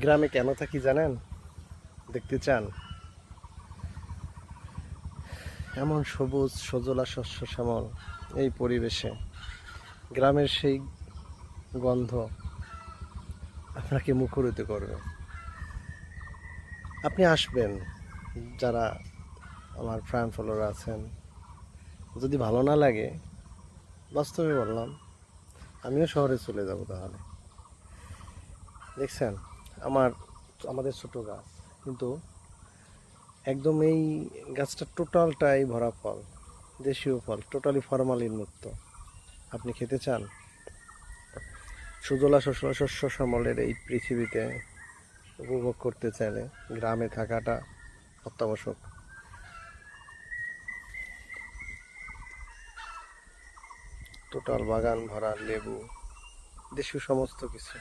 গ্রামে কেন থাকি জানেন? দেখতে চান? এমন সবুজ সজলা শস্য শ্যামল এই পরিবেশে গ্রামের সেই গন্ধ আপনাকে মুখরিত করবে। আপনি আসবেন, যারা আমার ফ্যান ফলোয়ার আছেন। যদি ভালো না লাগে, বাস্তবে বললাম, আমিও শহরে চলে যাব তাহলে। দেখছেন, আমার আমাদের ছোট গাছ, কিন্তু একদম এই গাছটা টোটালটাই ভরা ফল, দেশীয় ফল, টোটালি ফরমালিন মুক্ত। আপনি খেতে চান? সুজলা শস্য শ্যামলের এই পৃথিবীতে উপভোগ করতে চাইলে গ্রামে থাকাটা অত্যাবশ্যক। টোটাল বাগান ভরা লেবু, দেশীয় সমস্ত কিছু।